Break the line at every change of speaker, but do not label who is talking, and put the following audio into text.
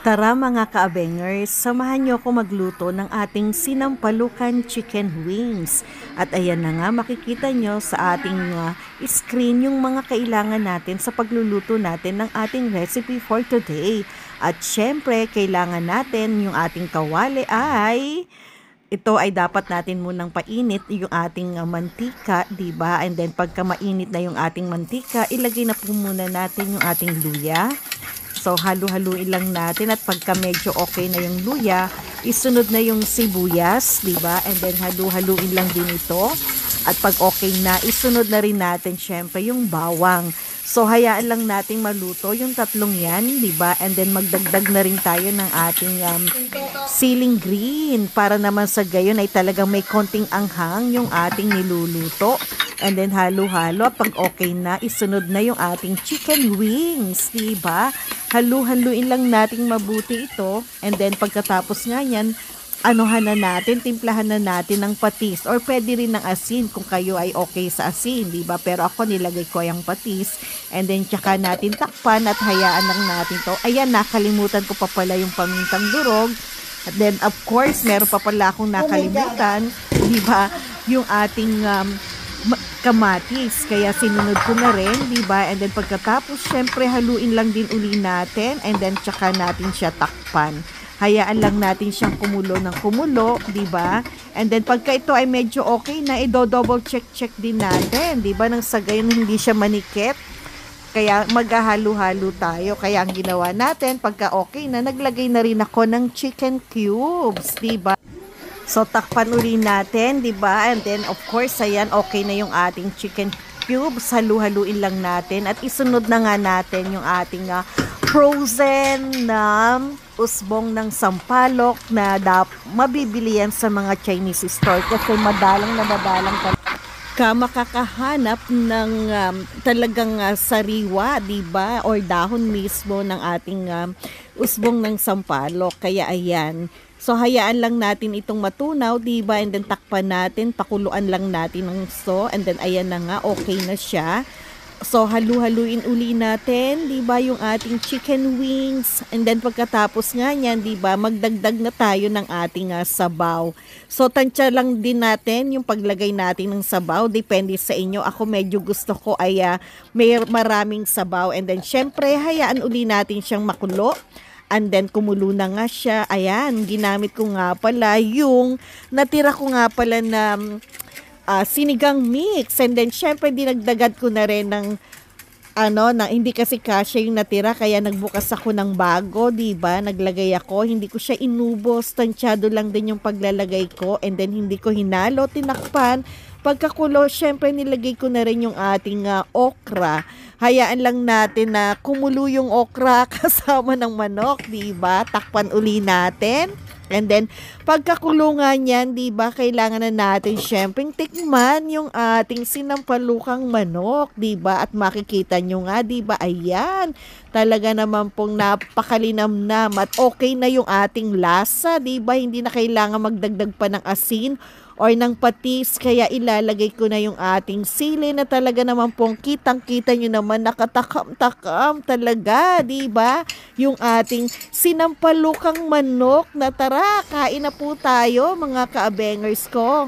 Tara mga ka-abengers, samahan niyo ako magluto ng ating sinampalukan chicken wings. At ayan na nga, makikita niyo sa ating screen yung mga kailangan natin sa pagluluto natin ng ating recipe for today. At syempre, kailangan natin yung ating kawali ito ay dapat natin munang painit yung ating mantika, 'di ba? And then pagka mainit na yung ating mantika, ilagay na po muna natin yung ating luya. So, halu-haluin lang natin at pagka medyo okay na yung luya, isunod na yung sibuyas, di ba? And then, halu-haluin lang din ito. At pag okay na, isunod na rin natin syempre yung bawang. So, hayaan lang nating maluto yung tatlong yan, di ba? And then, magdagdag na rin tayo ng ating siling green para naman sa gayon ay talagang may konting anghang yung ating niluluto. And then, halo-halo. Pag okay na, isunod na yung ating chicken wings, di ba? Halu-haluin lang nating mabuti ito. And then, pagkatapos nga yan, anuhan na natin, timplahan na natin ng patis. Or pwede rin ng asin kung kayo ay okay sa asin, di ba? Pero ako nilagay ko yung patis. And then, tsaka natin takpan at hayaan lang natin to. Ayan, nakalimutan ko pa pala yung pamintang durog. At then, of course, meron pa pala akong nakalimutan, di ba? Yung ating kamatis, kaya sinunod ko na rin, di ba? And then pagkatapos, syempre haluin lang din uli natin and then tsaka natin siya takpan. Hayaan lang natin siyang kumulo ng kumulo, di ba? And then pagka ito ay medyo okay na, i-double check din natin, di ba? Nang sa gayon hindi siya manikit. Kaya maghahalo-halo tayo. Kaya ang ginawa natin, pagka okay na, naglagay na rin ako ng chicken cubes, di ba? So, takpan uli natin, di ba? And then, of course, ayan, okay na yung ating chicken cubes. Halu-haluin lang natin. At isunod na nga natin yung ating frozen na usbong ng sampalok na mabibili yan sa mga Chinese store. Kasi madalang ka makakahanap ng talagang sariwa, di ba? Or dahon mismo ng ating usbong ng sampalok. Kaya ayan. So, hayaan lang natin itong matunaw, diba? And then, takpan natin, pakuluan lang natin ng and then, ayan na nga, okay na siya. So, halu-haluin uli natin, diba? Yung ating chicken wings. And then, pagkatapos nga yan, diba? Magdagdag na tayo ng ating sabaw. So, tansya lang din natin yung paglagay natin ng sabaw. Depende sa inyo. Ako medyo gusto ko ay may maraming sabaw. And then, syempre, hayaan uli natin siyang makulo. And then, kumulo na nga siya. Ayan, ginamit ko nga pala yung natira ko nga pala na sinigang mix. And then, syempre, dinagdagan ko na rin ng hindi kasi kasya yung natira. Kaya nagbukas ako ng bago, diba? Naglagay ako. Hindi ko siya inubos. Tansyado lang din yung paglalagay ko. And then, hindi ko hinalo, tinakpan. Pagkakulo, syempre, nilagay ko na rin yung ating okra. Hayaan lang natin na kumulo yung okra kasama ng manok, diba? Takpan uli natin. And then, pagkakulo nga niyan, diba, kailangan na natin syempre tikman yung ating sinampalukang manok, diba? At makikita nyo nga, diba, ayan, talaga naman pong napakalinamnam at okay na yung ating lasa, diba? Hindi na kailangan magdagdag pa ng asin or ng patis, kaya ilalagay ko na yung ating sili na talaga naman pong kitang-kita nyo naman, nakatakam-takam talaga, diba? Yung ating sinampalukang manok na tara, kain na po tayo mga ka-abengers ko.